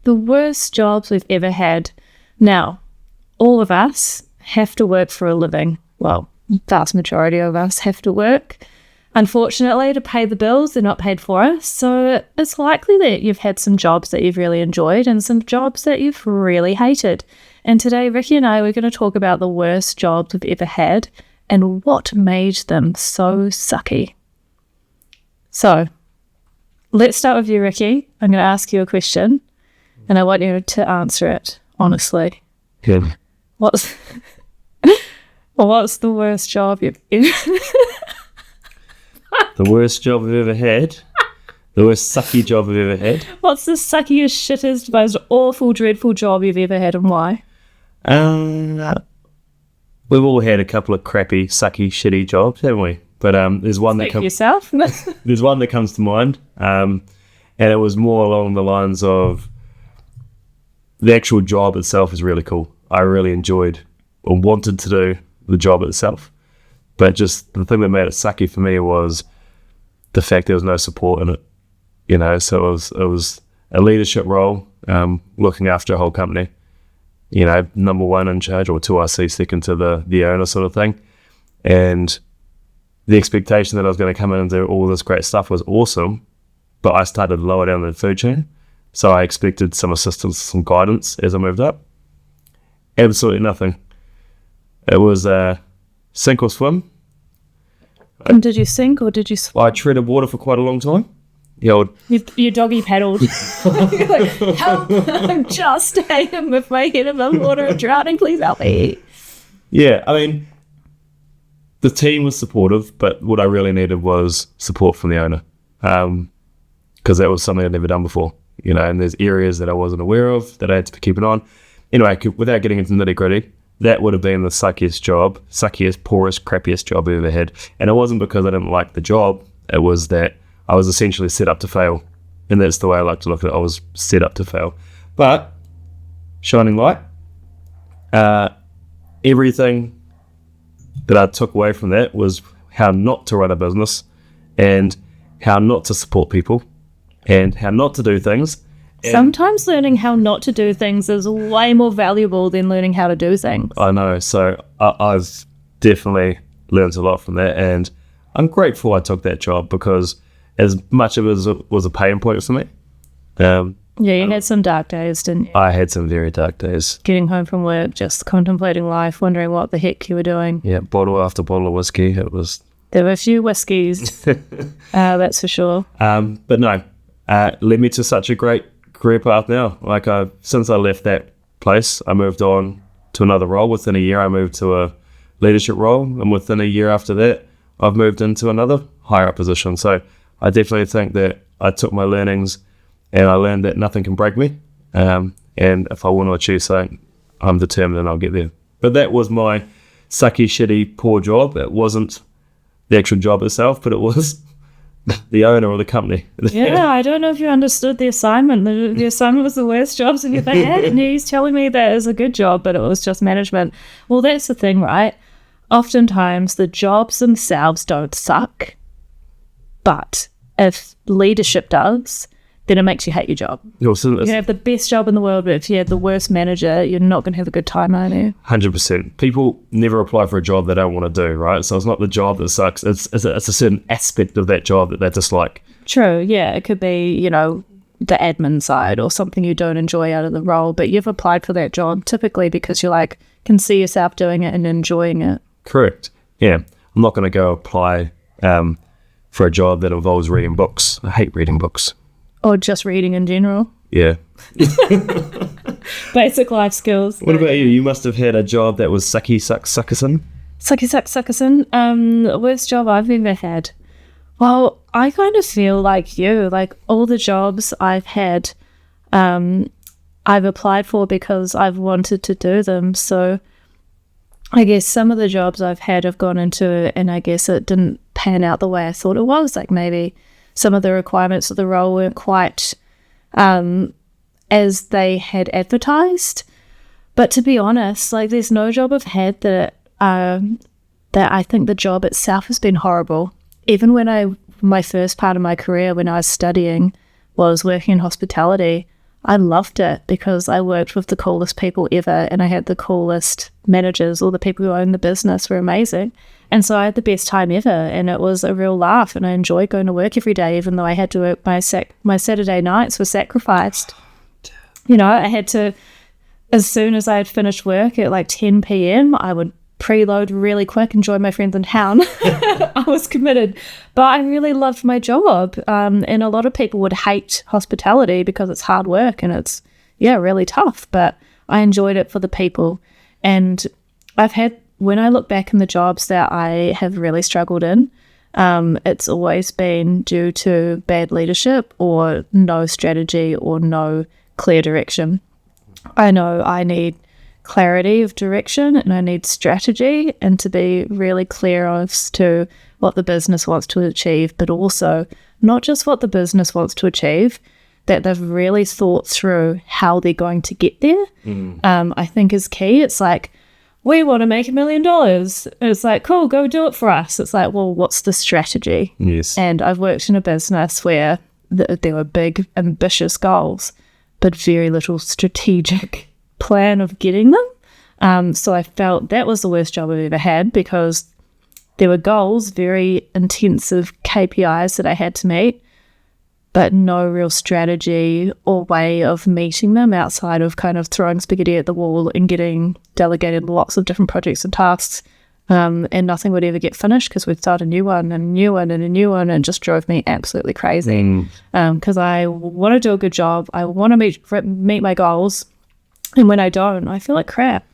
the worst jobs we've ever had. Now, all of us have to work for a living. Well, vast majority of us have to work, unfortunately, to pay the bills. They're not paid for us. So it's likely that you've had some jobs that you've really enjoyed and some jobs that you've really hated. And today, Ricky and I, we're going to talk about the worst jobs we've ever had and what made them so sucky. So let's start with you, Ricky. I'm going to ask you a question and I want you to answer it honestly. Yeah. What's the worst job you've The worst job I've ever had? The worst sucky job I've ever had? What's the suckiest, shittest, most awful, dreadful job you've ever had and why? We've all had a couple of crappy, sucky, shitty jobs, haven't we? But there's one that yourself. There's one that comes to mind, and it was more along the lines of the actual job itself is really cool. I really enjoyed or wanted to do the job itself, but just the thing that made it sucky for me was the fact there was no support in it. You know, so it was a leadership role, looking after a whole company. You know, number one in charge, or 2RC, second to the owner sort of thing. And the expectation that I was going to come in and do all this great stuff was awesome, but I started lower down the food chain. So I expected some assistance, some guidance as I moved up. Absolutely nothing. It was sink or swim. And did you sink or did you swim? I treaded water for quite a long time. You doggy paddled. You're like, help, I'm just hanging with my head above water and drowning, please help me. Yeah, I mean, the team was supportive, but what I really needed was support from the owner, because that was something I'd never done before, you know, and there's areas that I wasn't aware of that I had to keep it on. Anyway, without getting into nitty gritty, that would have been the suckiest, poorest, crappiest job I ever had. And it wasn't because I didn't like the job, it was that I was essentially set up to fail. And that's the way I like to look at it. I was set up to fail. But, shining light, everything that I took away from that was how not to run a business and how not to support people and how not to do things. And sometimes learning how not to do things is way more valuable than learning how to do things. I know. So I've definitely learned a lot from that. And I'm grateful I took that job because as much of it was a pain point for me. Yeah, you had some dark days, didn't you? I had some very dark days. Getting home from work, just contemplating life, wondering what the heck you were doing. Yeah, bottle after bottle of whiskey. There were a few whiskies, that's for sure. But no, led me to such a great career path now. Like since I left that place, I moved on to another role. Within a year, I moved to a leadership role, and within a year after that, I've moved into another higher up position. So I definitely think that I took my learnings and I learned that nothing can break me. And if I want to achieve something, I'm determined and I'll get there. But that was my sucky, shitty, poor job. It wasn't the actual job itself, but it was the owner of the company. Yeah, I don't know if you understood the assignment. The assignment was the worst jobs that you've had, and he's telling me that is a good job, but it was just management. Well, that's the thing, right? Oftentimes, the jobs themselves don't suck, but if leadership does, then it makes you hate your job. You can have the best job in the world, but if you have the worst manager, you're not going to have a good time, are you? 100%. People never apply for a job they don't want to do, right? So it's not the job that sucks. It's a certain aspect of that job that they dislike. True, yeah. It could be, you know, the admin side or something you don't enjoy out of the role, but you've applied for that job typically because you can see yourself doing it and enjoying it. Correct. Yeah. I'm not going to go apply for a job that involves reading books. I hate reading books. Or just reading in general. Yeah. Basic life skills. What about you? You must have had a job that was suckerson. The worst job I've ever had. Well, I kind of feel like you. Like all the jobs I've had, I've applied for because I've wanted to do them. So I guess some of the jobs I've had I've gone into and I guess it didn't pan out the way I thought it was. Like maybe some of the requirements of the role weren't quite as they had advertised. But to be honest, like there's no job I've had that I think the job itself has been horrible. Even when my first part of my career when I was studying was working in hospitality, I loved it because I worked with the coolest people ever, and I had the coolest managers. All the people who owned the business were amazing. And so I had the best time ever, and it was a real laugh, and I enjoyed going to work every day, even though I had to work my Saturday nights were sacrificed. You know, I had to, as soon as I had finished work at like 10 p.m, I would preload really quick and join my friends in town. I was committed, but I really loved my job. And a lot of people would hate hospitality because it's hard work and it's, really tough, but I enjoyed it for the people. And when I look back in the jobs that I have really struggled in, it's always been due to bad leadership or no strategy or no clear direction. I know I need clarity of direction and I need strategy, and to be really clear as to what the business wants to achieve, but also not just what the business wants to achieve, that they've really thought through how they're going to get there. I think is key. It's like, we want to make $1 million. It's like, cool, go do it for us. It's like, well, what's the strategy? Yes. And I've worked in a business where there were big, ambitious goals, but very little strategic plan of getting them. So I felt that was the worst job I've ever had, because there were goals, very intensive KPIs that I had to meet, but no real strategy or way of meeting them outside of kind of throwing spaghetti at the wall and getting delegated lots of different projects and tasks. And nothing would ever get finished because we'd start a new one and a new one and a new one, and it just drove me absolutely crazy. Because I want to do a good job. I want to meet my goals. And when I don't, I feel like crap.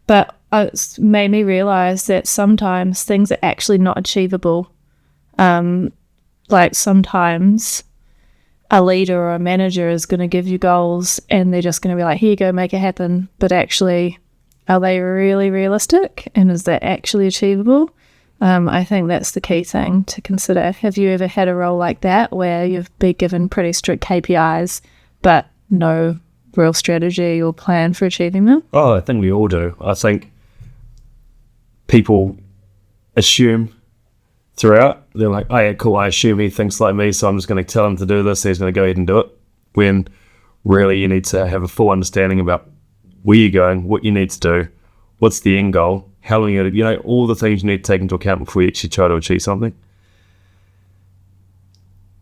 But it's made me realize that sometimes things are actually not achievable. Like sometimes a leader or a manager is going to give you goals and they're just going to be like, here you go, make it happen. But actually, are they really realistic? And is that actually achievable? I think that's the key thing to consider. Have you ever had a role like that where you've been given pretty strict KPIs, but no real strategy or plan for achieving them? Oh, I think we all do. I think people assume throughout, they're like, oh yeah, cool, I assume he thinks like me, so I'm just going to tell him to do this, he's going to go ahead and do it. When really you need to have a full understanding about where you're going, what you need to do, what's the end goal, how long you're going to, all the things you need to take into account before you actually try to achieve something.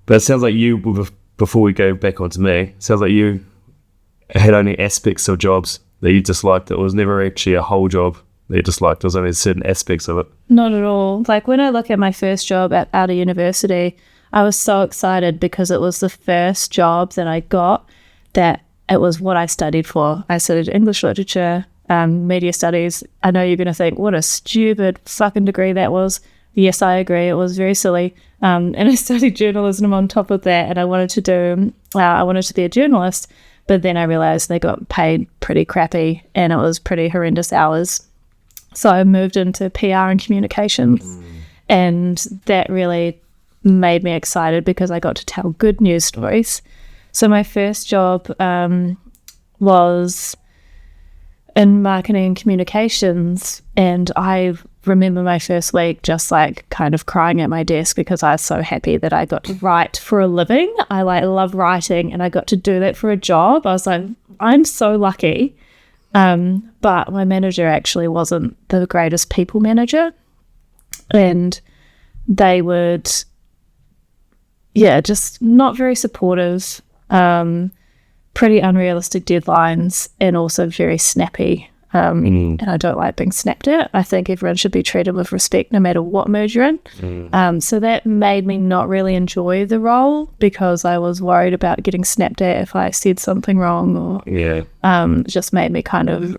But it sounds like you, before we go back onto me, it sounds like you had only aspects of jobs that you disliked. It was never actually a whole job that you disliked. It was only certain aspects of it. Not at all. Like when I look at my first job out of university, I was so excited because it was the first job that I got that it was what I studied for. I studied English literature, media studies. I know you're going to think, what a stupid fucking degree that was. Yes, I agree. It was very silly. And I studied journalism on top of that, and I wanted to be a journalist. But then I realized they got paid pretty crappy and it was pretty horrendous hours. So I moved into PR and communications, and that really made me excited because I got to tell good news stories. So my first job was in marketing and communications, and I remember my first week just like kind of crying at my desk because I was so happy that I got to write for a living. I love writing, and I got to do that for a job. I was like, I'm so lucky. But my manager actually wasn't the greatest people manager, and they would, just not very supportive, pretty unrealistic deadlines, and also very snappy. And I don't like being snapped at. I think everyone should be treated with respect no matter what mood you're in. So that made me not really enjoy the role because I was worried about getting snapped at if I said something wrong, or just made me kind of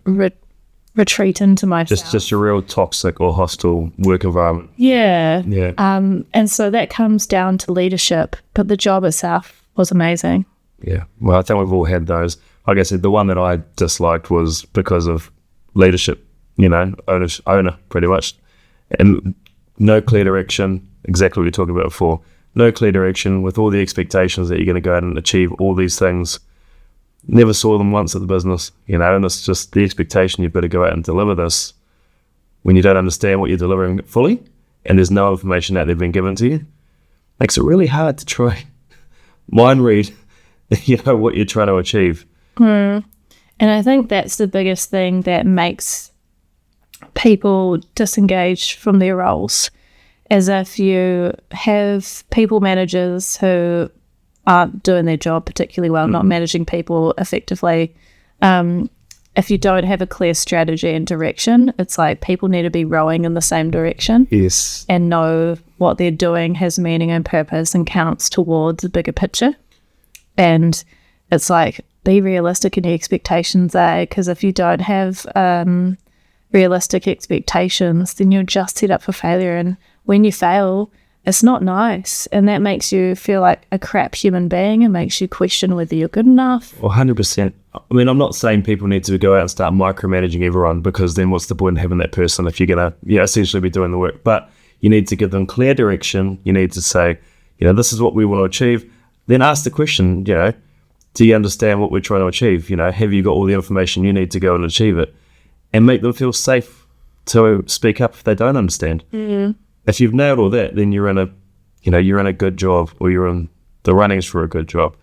retreat into myself. Just a real toxic or hostile work environment. Yeah. And so that comes down to leadership, but the job itself was amazing. Yeah. Well, I think we've all had those. Like I said, the one that I disliked was because of leadership, owner pretty much, and no clear direction, exactly what we were talking about before, no clear direction with all the expectations that you're going to go out and achieve all these things. Never saw them once at the business, and it's just the expectation you've got to go out and deliver this when you don't understand what you're delivering fully, and there's no information that they've been given to you. Makes it really hard to try mind read what you're trying to achieve. And I think that's the biggest thing that makes people disengage from their roles, as if you have people managers who aren't doing their job particularly well, not managing people effectively. If you don't have a clear strategy and direction, it's like people need to be rowing in the same direction. Yes. And know what they're doing has meaning and purpose and counts towards the bigger picture. And it's like, be realistic in your expectations, because if you don't have realistic expectations, then you're just set up for failure. And when you fail, it's not nice. And that makes you feel like a crap human being and makes you question whether you're good enough. Well, 100%. I mean, I'm not saying people need to go out and start micromanaging everyone, because then what's the point in having that person if you're going to essentially be doing the work? But you need to give them clear direction. You need to say, this is what we want to achieve. Then ask the question, do you understand what we're trying to achieve? Have you got all the information you need to go and achieve it? And make them feel safe to speak up if they don't understand. Mm-hmm. If you've nailed all that, then you're in a good job, or you're in the runnings for a good job.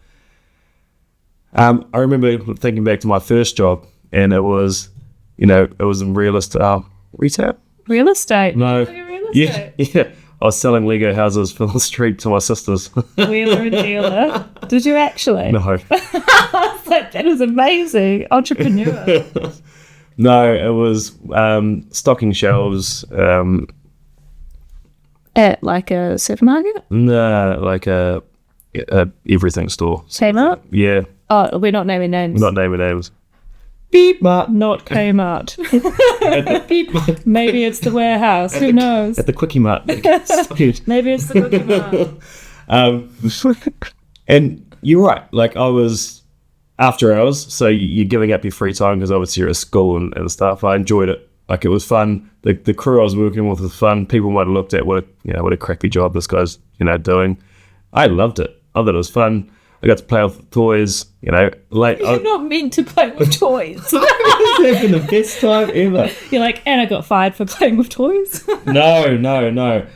I remember thinking back to my first job, and it was in real estate. Retail? Real estate? No. Real estate? Yeah. I was selling Lego houses for the street to my sisters. Wheeler and dealer. Did you actually? No. I was like, that is amazing. Entrepreneur. No, it was stocking shelves. At like a supermarket? No, like a everything store. Kmart? Yeah. Oh, we're not naming names. Not naming names. Beep Mart. Not Kmart. At the Beep Mart. Maybe it's the warehouse. Who knows? At the Quickie Mart. Maybe it's the Quickie Mart. And you're right. Like, I was after hours, so you're giving up your free time because obviously you're at school and stuff. I enjoyed it. Like, it was fun. The crew I was working with was fun. People might have looked at what a crappy job this guy's doing. I loved it. I thought it was fun. I got to play with toys. Late. You're not meant to play with toys. I was having the best time ever. You're like, and I got fired for playing with toys. No. No,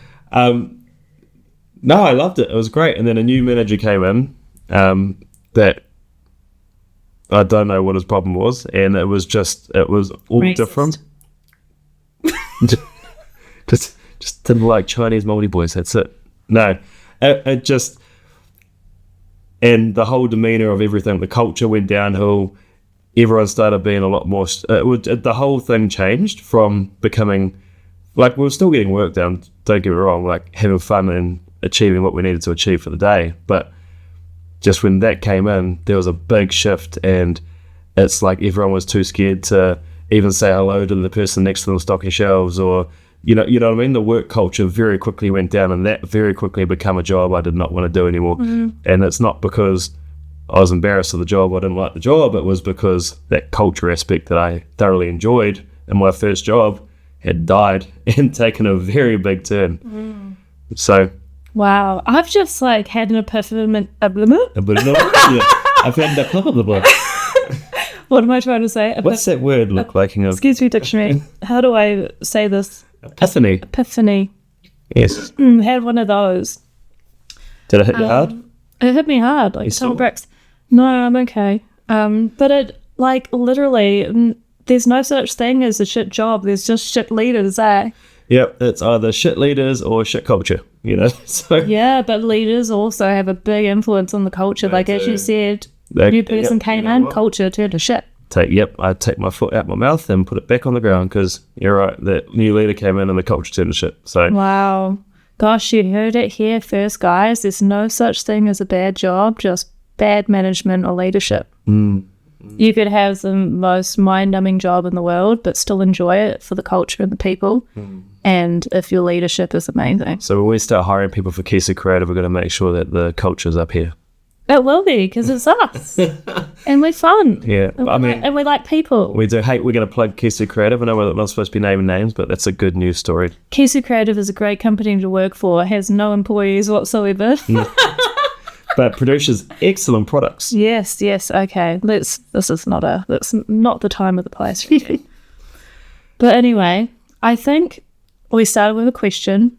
I loved it. It was great. And then a new manager came in that I don't know what his problem was, and it was all Racist. different. just didn't like Chinese Māori boys. That's it. No, it just, and the whole demeanor of everything, the culture went downhill. Everyone started being a lot more. The whole thing changed from becoming like, we were still getting work done. Don't get me wrong, like having fun and achieving what we needed to achieve for the day. But just when that came in, there was a big shift, and it's like everyone was too scared to even say hello to the person next to them stocking shelves, or you know what I mean. The work culture very quickly went down, and that very quickly became a job I did not want to do anymore. Mm-hmm. And it's not because I was embarrassed of the job, I didn't like the job. It was because that culture aspect that I thoroughly enjoyed in my first job had died and taken a very big turn. So wow, I've just like had an epiphany. I've had a What am I trying to say? What's that word look like? Excuse me, dictionary. How do I say this? Epiphany. Epiphany. Yes. Had one of those. Did it hit you hard? It hit me hard, like ton of bricks. No, I'm okay. But it, like, literally, there's no such thing as a shit job. There's just shit leaders, eh? Yep, it's either shit leaders or shit culture, So yeah, but leaders also have a big influence on the culture. Like, as you said, new person came in, culture turned to shit. I take my foot out my mouth and put it back on the ground, because you're right, that new leader came in and the culture turned to shit. So wow. Gosh, you heard it here first, guys. There's no such thing as a bad job, just bad management or leadership. You could have the most mind-numbing job in the world, but still enjoy it for the culture and the people. And if your leadership is amazing. So when we start hiring people for Kee-Sue Creative, we're going to make sure that the culture's up here. It will be, because it's us. And we're fun. Yeah. And we like people. We do. Hey, we're going to plug Kee-Sue Creative. I know we're not supposed to be naming names, but that's a good news story. Kee-Sue Creative is a great company to work for. It has no employees whatsoever. But produces excellent products. Yes. Okay. That's not the time or the place. But anyway, I think we started with a question.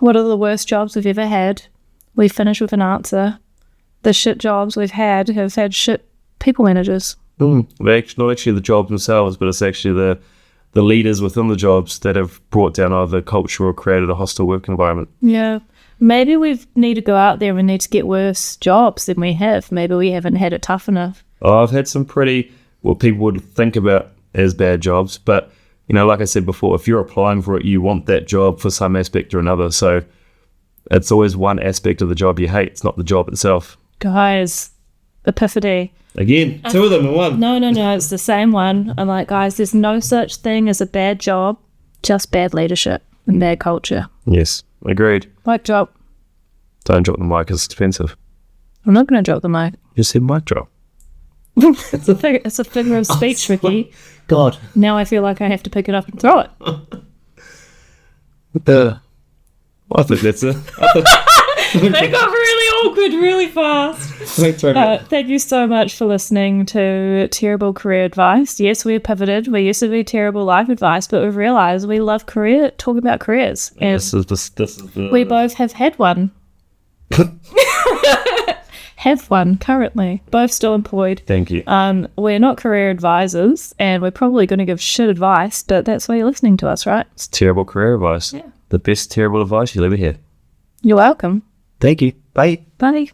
What are the worst jobs we've ever had? We finished with an answer. the shit jobs we've had have had shit people managers. They're not actually the jobs themselves, but it's actually the leaders within the jobs that have brought down either culture or created a hostile work environment. Yeah. Maybe we need to go out there and we need to get worse jobs than we have. Maybe we haven't had it tough enough. I've had some pretty, what people would think about as bad jobs, but, like I said before, if you're applying for it, you want that job for some aspect or another. So it's always one aspect of the job you hate. It's not the job itself. Guys, epiphany. Again, two of them in one. No, it's the same one. I'm like, guys, there's no such thing as a bad job, just bad leadership and bad culture. Yes, agreed. Mic drop. Don't drop the mic, it's expensive. I'm not going to drop the mic. You said mic drop. It's a figure of speech, Ricky. God. Now I feel like I have to pick it up and throw it. I think that's it. They got really awkward really fast. Thank you so much for listening to Terrible Career Advice. Yes, we're pivoted. We used to be terrible life advice, but we've realised we love talking about careers. And we both have had one. Have one currently. Both still employed. Thank you. We're not career advisors, and we're probably going to give shit advice, but that's why you're listening to us, right? It's terrible career advice. Yeah. The best terrible advice you'll ever hear. You're welcome. Thank you. Bye. Bye.